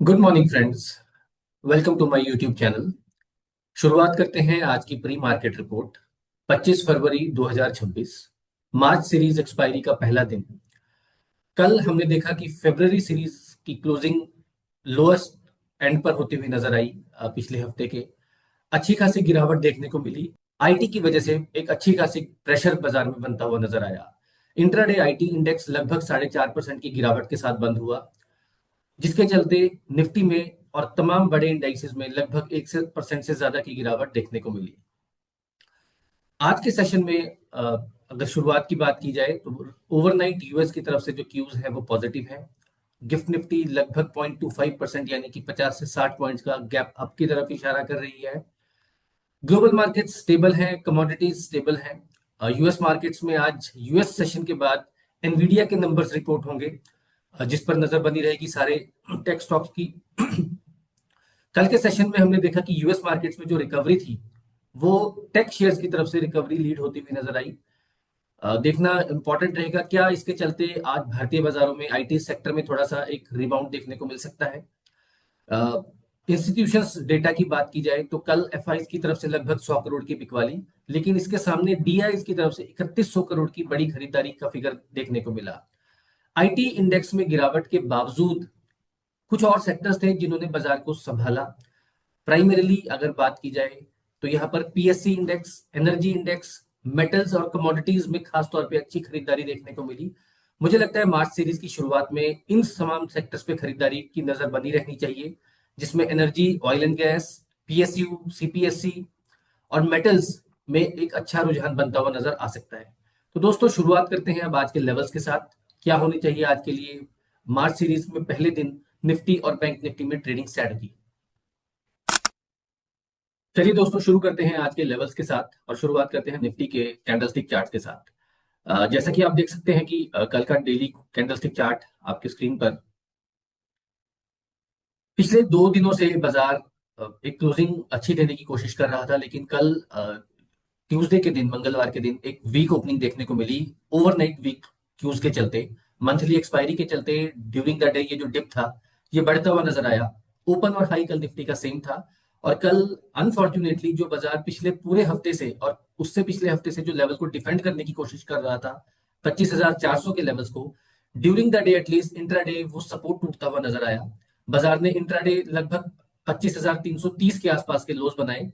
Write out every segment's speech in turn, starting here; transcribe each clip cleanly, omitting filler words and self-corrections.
Good morning friends. Welcome to my YouTube channel. शुरुआत करते हैं आज की प्री मार्केट रिपोर्ट। 25 फरवरी 2026, मार्च सीरीज एक्सपायरी का पहला दिन। कल हमने देखा कि फरवरी सीरीज की क्लोजिंग लोएस्ट एंड पर होती हुई नजर आई। पिछले हफ्ते के अच्छी खासी गिरावट देखने को मिली। आईटी की वजह से एक अच्छी खासी प्रेशर बाजार में बनता हुआ नजर आया। इंट्राडे आईटी इंडेक्स लगभग 4.5% की गिरावट के साथ बंद हुआ, जिसके चलते निफ्टी में और तमाम बड़े इंडाइसेस में लगभग 1% से ज्यादा की गिरावट देखने को मिली। आज के सेशन में अगर शुरुआत की बात की जाए तो ओवरनाइट यूएस की तरफ से जो क्यूज है वो पॉजिटिव है। गिफ्ट निफ्टी लगभग 0.25% यानी कि 50 से 60 पॉइंट्स का गैप अप की तरफ इशारा कर रही है। ग्लोबल मार्केट्स स्टेबल है, कमोडिटीज स्टेबल है। यूएस मार्केट्स में आज यूएस सेशन के बाद एनवीडिया के नंबर्स रिपोर्ट होंगे, जिस पर नजर बनी रहेगी सारे टेक स्टॉक्स की। कल के सेशन में हमने देखा कि यूएस मार्केट्स में जो रिकवरी थी वो टेक शेयर्स की तरफ से रिकवरी लीड होती हुई नजर आई। देखना इंपॉर्टेंट रहेगा क्या इसके चलते आज भारतीय बाजारों में आईटी सेक्टर में थोड़ा सा एक रिबाउंड देखने को मिल सकता है। इंस्टीट्यूशंस डेटा की बात की जाए तो कल एफआईज की तरफ से लगभग 100 करोड़ की बिकवाली, लेकिन इसके सामने डीआईज की तरफ से 3100 करोड़ की बड़ी खरीदारी का फिगर देखने को मिला। आईटी इंडेक्स में गिरावट के बावजूद कुछ और सेक्टर्स थे जिन्होंने बाजार को संभाला। प्राइमरीली अगर बात की जाए तो यहाँ पर PSC index, energy index, metals और कमोडिटीज में खास तौर पे अच्छी खरीदारी देखने को मिली। मुझे लगता है मार्च सीरीज की शुरुआत में इन तमाम सेक्टर्स पे खरीदारी की नजर बनी रहनी चाहिए, जिसमें energy, oil and gas, PSU, CPSC और मेटल्स में एक अच्छा रुझान बनता हुआ नजर आ सकता है। तो दोस्तों शुरुआत करते हैं अब आज के लेवल्स के साथ। क्या होनी चाहिए आज के लिए मार्च सीरीज में पहले दिन निफ्टी और बैंक निफ्टी में ट्रेडिंग स्ट्रैटेजी। चलिए दोस्तों शुरू करते हैं आज के लेवल्स के साथ और शुरुआत करते हैं निफ्टी के कैंडलस्टिक चार्ट के साथ। जैसा कि आप देख सकते हैं कि कल का डेली कैंडलस्टिक चार्ट आपके स्क्रीन पर। पिछले 2 दिनों से बाजार एक क्लोजिंग अच्छी देने की कोशिश कर रहा था, लेकिन कल ट्यूसडे के दिन, मंगलवार के दिन एक वीक ओपनिंग देखने को मिली। ओवरनाइट वीक क्यूज के चलते, मंथली एक्सपायरी के चलते ड्यूरिंग द डे ये जो डिप था ये बढ़ता हुआ नजर आया। ओपन और हाई कल निफ्टी का सेम था। और कल अनफॉर्चुनेटली जो बाजार पिछले पूरे हफ्ते से और उससे पिछले हफ्ते से जो लेवल को डिफेंड करने की कोशिश कर रहा था, 25,400 के लेवल्स को, during the day at least intraday वो सपोर्ट टूटता हुआ नजर आया। बाजार ने इंट्राडे लगभग 25,330 के आसपास के लोज बनाए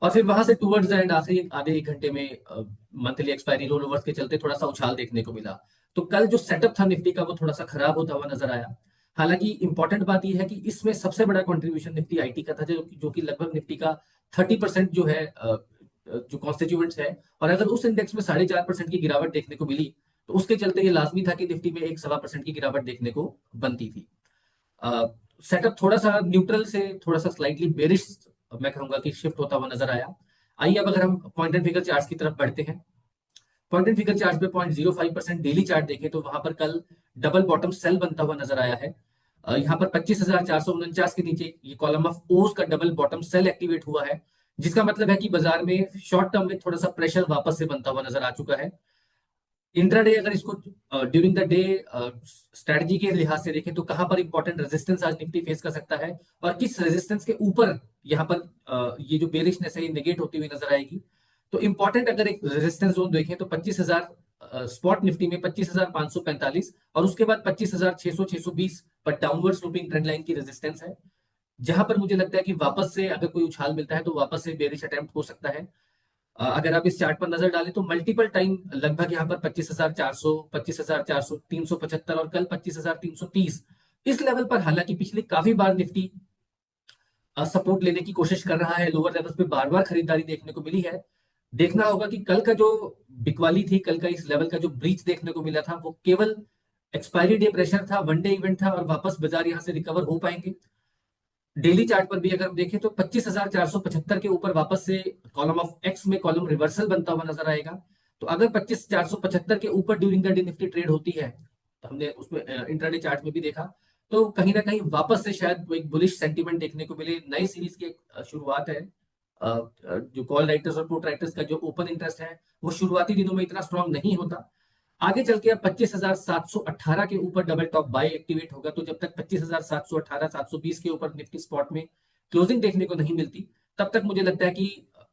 और फिर वहां से टूवर्ड्स द एंड आखिरी आधे एक घंटे में मंथली एक्सपायरी रोल ओवर्स के चलते थोड़ा सा उछाल देखने को मिला। तो कल जो सेटअप था निफ्टी का वो थोड़ा सा खराब होता हुआ नजर आया। हालांकि इंपॉर्टेंट बात यह है कि इसमें सबसे बड़ा कंट्रीब्यूशन निफ्टी आईटी का था, जो कि लगभग निफ्टी का 30% जो है, जो कॉन्स्टिट्यूएंट्स है। और अगर उस इंडेक्स में 4.5% की गिरावट देखने को मिली तो उसके चलते ये लाजमी था कि निफ्टी में 1.25% की गिरावट देखने को बनती थी। सेटअप थोड़ा सा न्यूट्रल से थोड़ा सा स्लाइटली बेरिश मैं कहूंगा कि शिफ्ट होता हुआ नजर आया। आइए अब अगर हम पॉइंट एंड फिगर चार्ट की तरफ बढ़ते हैं। पॉइंट एंड फिगर चार्ट पे 0.05% डेली चार्ट देखें तो वहां पर कल डबल बॉटम सेल बनता हुआ नजर आया है। यहाँ पर 25,449 के नीचे ये कॉलम ऑफ ओज का डबल बॉटम सेल एक्टिवेट हुआ है, जिसका मतलब है कि बाजार में शॉर्ट टर्म में थोड़ा सा प्रेशर वापस से बनता हुआ नजर आ चुका है। इंट्राडे अगर इसको ड्यूरिंग द डे स्ट्रेटजी के लिहाज से देखें तो कहां पर इंपॉर्टेंट रेजिस्टेंस आज निफ्टी फेस कर सकता है और किस रेजिस्टेंस के ऊपर यहाँ पर ये जो बेरिशनेस है ये नेगेट होती हुई नजर आएगी। तो इंपॉर्टेंट अगर एक रेजिस्टेंस जोन देखें तो 25,000 स्पॉट निफ्टी में 25,545 और उसके बाद 25,600 620 पर डाउनवर्ड स्लोपिंग ट्रेंड लाइन की रेजिस्टेंस है, जहां पर मुझे लगता है कि वापस से अगर कोई उछाल मिलता है तो वापस से बेरिश अटेम्प्ट हो सकता है। अगर आप इस चार्ट पर नजर डालें तो मल्टीपल टाइम लगभग यहाँ पर 25,400, 25,400, 375 और कल 25,330 इस लेवल पर, हालांकि पिछले काफी बार निफ्टी सपोर्ट लेने की कोशिश कर रहा है, लोअर लेवल्स पे बार बार खरीदारी देखने को मिली है। देखना होगा कि कल का जो बिकवाली थी, कल का इस लेवल का जो ब्रीच देखने को मिला था वो केवल एक्सपायरी डे प्रेशर था, वन डे इवेंट था और वापस बाजार यहाँ से रिकवर हो पाएंगे। डेली चार्ट पर भी अगर हम देखें तो 25,475 के ऊपर वापस से कॉलम ऑफ एक्स में कॉलम रिवर्सल बनता हुआ नजर आएगा। तो अगर 25,475 के ऊपर during the day Nifty trade होती है, तो हमने उसमें इंट्राडे चार्ट में भी देखा, तो कहीं ना कहीं वापस से शायद वो एक बुलिश सेंटीमेंट देखने को मिले। नई सीरीज की एक शुरुआत है। जो कॉल राइटर्स और पुट राइटर्स का जो ओपन इंटरेस्ट है वो शुरुआती दिनों में इतना स्ट्रांग नहीं होता। आगे चल के अब 25,718 के ऊपर डबल टॉप बाय एक्टिवेट होगा, तो जब तक 25,718 720 के ऊपर निफ्टी स्पॉट में क्लोजिंग देखने को नहीं मिलती, तब तक मुझे लगता है कि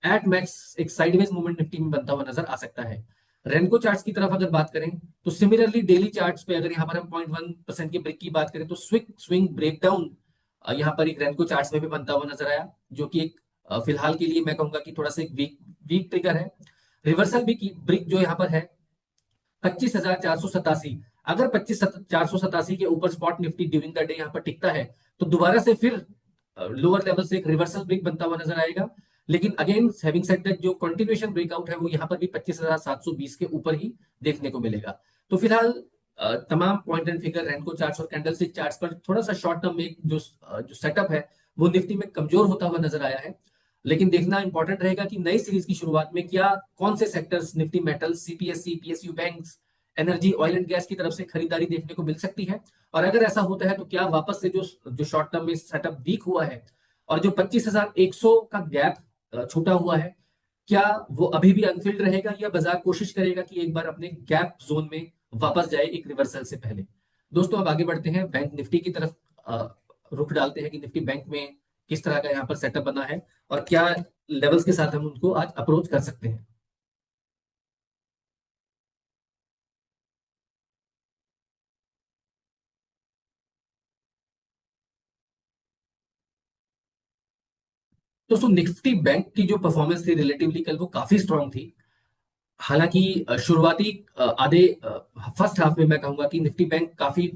एट मैक्स एक साइडवेज मूवमेंट निफ्टी में बनता हुआ नजर आ सकता है। रेनको चार्ट्स की तरफ अगर बात करें तो सिमिलरली डेली चार्ट्स पे अगर यहाँ पर हम 0.1% की ब्रेक की बात करें तो स्विंग ब्रेकडाउन यहाँ पर एक रेनको चार्ट्स में भी बनता हुआ नजर आया, जो कि एक फिलहाल के लिए मैं कहूंगा कि थोड़ा सा एक वीक वीक ट्रिगर है। रिवर्सल भी की ब्रेक जो यहाँ पर है 25,487, अगर 25,487 के ऊपर spot Nifty during the day यहाँ पर टिकता है तो दोबारा से फिर लोअर लेवल से एक रिवर्सल ब्रेक बनता हुआ नजर आएगा। लेकिन अगेन हैविंग सेड दैट जो कंटिन्यूएशन ब्रेकआउट है वो यहाँ पर भी 25,720 के ऊपर ही देखने को मिलेगा। तो फिलहाल तमाम पॉइंट एंड फिगर रैनको चार्ट्स और कैंडलस्टिक चार्ट्स पर थोड़ा सा शॉर्ट टर्म में जो सेटअप है वो निफ्टी में कमजोर होता हुआ नजर आया है। लेकिन देखना इंपॉर्टेंट रहेगा कि नई सीरीज की शुरुआत में क्या कौन से sectors Nifty metal CPSC PSU banks energy oil and gas की तरफ से खरीदारी देखने को मिल सकती है। और अगर ऐसा होता है तो क्या वापस से जो जो शॉर्ट टर्म में सेटअप वीक हुआ है और जो 25,100 का गैप छूटा हुआ है, क्या वो अभी भी अनफिल्ड रहेगा या बाजार कोशिश करेगा कि एक बार अपने गैप जोन में वापस जाए एक रिवर्सल से पहले। दोस्तों अब आगे बढ़ते हैं बैंक निफ्टी की तरफ, रुख डालते हैं कि निफ्टी बैंक में किस तरह का यहाँ पर सेटअप बना है और क्या लेवल्स के साथ हम उनको आज अप्रोच कर सकते हैं। दोस्तों निफ्टी बैंक की जो परफॉर्मेंस थी रिलेटिवली कल वो काफी स्ट्रांग थी। हालांकि शुरुआती आधे फर्स्ट हाफ में मैं कहूंगा कि निफ्टी बैंक काफी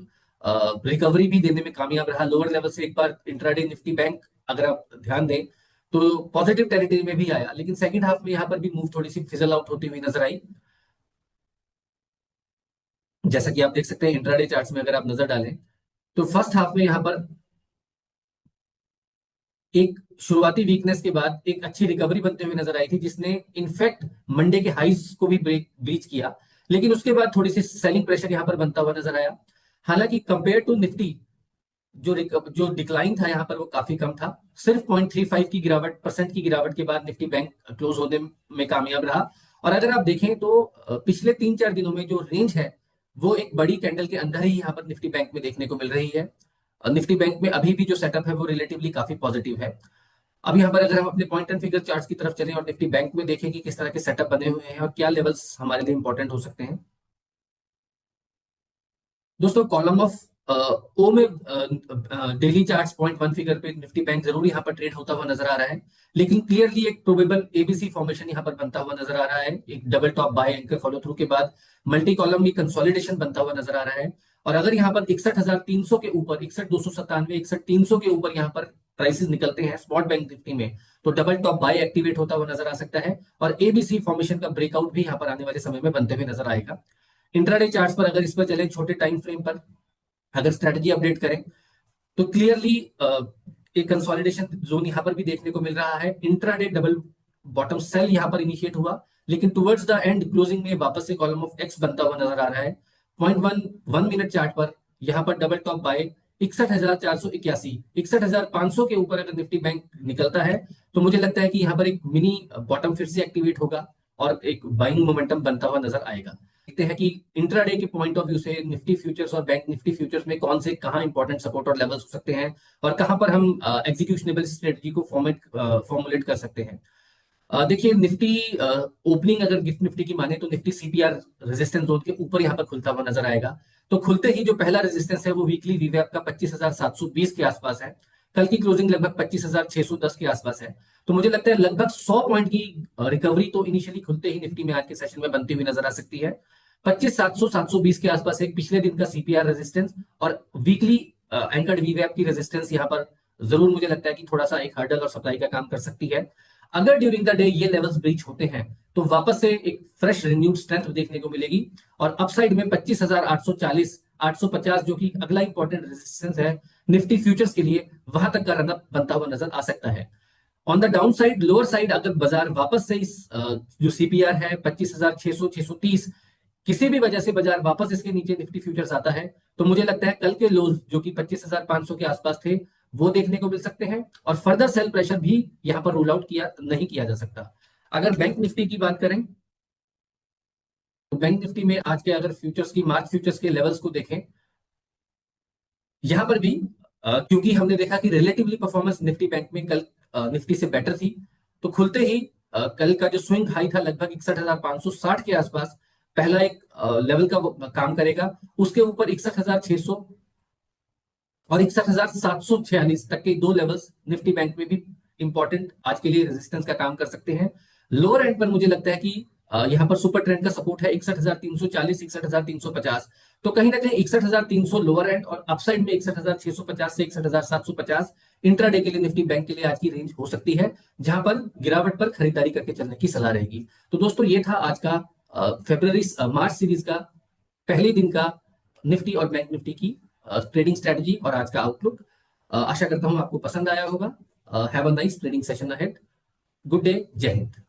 रिकवरी भी देने में कामयाब रहा। लोअर लेवल से एक बार इंट्राडे निफ्टी बैंक अगर आप ध्यान दें तो पॉजिटिव टेरिटरी में भी आया, लेकिन सेकंड हाफ में यहाँ पर भी मूव थोड़ी सी फिजल आउट होती हुई नजर आई। जैसा कि आप देख सकते हैं इंट्राडे चार्ट्स में अगर आप नजर डालें तो फर्स्ट हाफ में यहाँ पर एक शुरुआती वीकनेस के बाद एक अच्छी रिकवरी बनते हुए नजर आई थी, जिसने इनफैक्ट मंडे के हाइस को भी ब्रीच किया। लेकिन उसके बाद थोड़ी सी सेलिंग प्रेशर यहां पर बनता हुआ नजर आया। हालांकि कंपेयर टू निफ्टी जो डिक्लाइन था यहाँ पर वो काफी कम था। सिर्फ 0.35 की गिरावट परसेंट की गिरावट के बाद निफ्टी बैंक क्लोज होने में कामयाब रहा। और अगर आप देखें तो पिछले 3-4 दिनों में जो रेंज है वो एक बड़ी कैंडल के अंदर ही यहाँ पर निफ्टी बैंक में देखने को मिल रही है। निफ्टी बैंक में अभी भी जो सेटअप है वो रिलेटिवली काफी पॉजिटिव है। अब यहाँ पर अगर हम अपने पॉइंट एंड फिगर चार्ट्स की तरफ चलें और निफ्टी बैंक में देखें कि किस तरह के सेटअप बने हुए हैं और क्या लेवल्स हमारे लिए इंपॉर्टेंट हो सकते हैं। दोस्तों कॉलम ऑफ ओ में डेली चार्ट्स 0.1 फिगर पे निफ्टी बैंक जरूर यहाँ पर ट्रेड होता हुआ नजर आ रहा है। लेकिन क्लियरली एक प्रोबेबल एबीसी फॉर्मेशन यहाँ पर बनता हुआ नजर आ रहा है, एक double top bye anchor follow through के बाद मल्टी कॉलम की कंसोलिडेशन बनता हुआ नजर आ रहा है। और अगर यहाँ पर 61,300 के ऊपर 61,297 61,300 के ऊपर यहाँ पर प्राइसेस निकलते हैं स्पॉट बैंक निफ्टी में, तो डबल टॉप बाय एक्टिवेट होता हुआ नजर आ सकता है और एबीसी फॉर्मेशन का ब्रेकआउट भी यहाँ पर आने वाले समय में बनते हुए नजर आएगा। इंट्राडे चार्ट्स पर अगर इस पर चले छोटे टाइम फ्रेम पर अगर स्ट्रेटजी अपडेट करें तो क्लियरली एक कंसोलिडेशन जोन यहां पर भी देखने को मिल रहा है। इंट्राडे डबल बॉटम सेल यहां पर इनिशिएट हुआ, लेकिन टुवर्ड्स द एंड क्लोजिंग में वापस से कॉलम ऑफ एक्स बनता हुआ नजर आ रहा है। 0.1 मिनट चार्ट पर यहां पर डबल टॉप बाय 61,481 61,500 के ऊपर अगर निफ्टी बैंक निकलता है तो मुझे लगता है कि यहाँ पर एक मिनी बॉटम फिर से एक्टिवेट होगा और एक बाइंग मोमेंटम बनता हुआ नजर आएगा। देखते हैं कि इंट्राडे के पॉइंट ऑफ व्यू से निफ्टी फ्यूचर्स और बैंक निफ्टी फ्यूचर्स में कौन से कहाँ इंपॉर्टेंट सपोर्ट और लेवल्स हो सकते हैं और कहां पर हम एग्जीक्यूशनेबल स्ट्रेटजी को फॉर्मुलेट कर सकते हैं। देखिए निफ्टी ओपनिंग अगर गिफ्ट निफ्टी की माने तो निफ्टी सीपीआर रेजिस्टेंस जोन के ऊपर यहाँ पर खुलता हुआ नजर आएगा। तो खुलते ही जो पहला रेजिस्टेंस है वो वीकली वीवैप का 25,720 के आसपास है। कल की क्लोजिंग लगभग 25,610 के आसपास है। तो मुझे लगता है लगभग 100 पॉइंट की रिकवरी तो इनिशियली खुलते ही निफ्टी में आज के सेशन में बनती हुई नजर आ सकती है। 25,700 720 के आसपास एक पिछले दिन का सीपीआर रेजिस्टेंस और वीकली एंकर्ड वीवैप की रेजिस्टेंस यहाँ पर जरूर मुझे लगता है कि थोड़ा सा एक हर्डल और सप्लाई का काम कर सकती है। अगर ड्यूरिंग द डे ये लेवल्स ब्रीच होते हैं तो वापस से एक फ्रेश रिन्यूड स्ट्रेंथ देखने को मिलेगी और अपसाइड में 25,840 850 जो कि अगला इंपॉर्टेंट रेजिस्टेंस है निफ्टी फ्यूचर्स के लिए, वहां तक का रनअप बनता हुआ नजर आ सकता है। On the down side lower side अगर बाजार वापस से इस जो सीपीआर है 25,600 630 किसी भी वजह से बाजार वापस इसके नीचे निफ्टी फ्यूचर्स आता है तो मुझे लगता है कल के लोज जो कि 25,500 के आसपास थे वो देखने को मिल सकते हैं और फर्दर सेल प्रेशर भी यहां पर रूल आउट किया नहीं किया जा सकता। अगर बैंक निफ्टी की बात करें तो बैंक निफ्टी में आज के अगर फ्यूचर्स की मार्च फ्यूचर्स के लेवल्स को देखें, यहां पर भी क्योंकि हमने देखा कि रिलेटिवली परफॉर्मेंस निफ्टी बैंक में कल निफ्टी से बेटर थी, तो खुलते ही कल का जो स्विंग हाई था लगभग 61,560 के आसपास, पहला एक लेवल का वो काम करेगा। उसके ऊपर 61,600 और 61,746 तक के दो लेवल्स निफ्टी बैंक में भी इंपॉर्टेंट आज के लिए रेजिस्टेंस का काम कर सकते हैं। लोअर एंड पर मुझे लगता है कि यहाँ पर सुपर ट्रेंड का सपोर्ट है 61,340, 61,350। तो कहीं ना कहीं 61,300 लोअर एंड और अपसाइड में 61,650 से 61,750 इंट्राडे के लिए निफ्टी बैंक के लिए आज की रेंज हो सकती है, जहां पर गिरावट पर खरीदारी करके चलने की सलाह रहेगी। तो दोस्तों ये था आज का मार्च सीरीज का पहले दिन का निफ्टी और बैंक निफ्टी की ट्रेडिंग स्ट्रेटजी और आज का आउटलुक। आशा करता हूं आपको पसंद आया होगा। Have a nice trading session ahead. Good day, जय हिंद।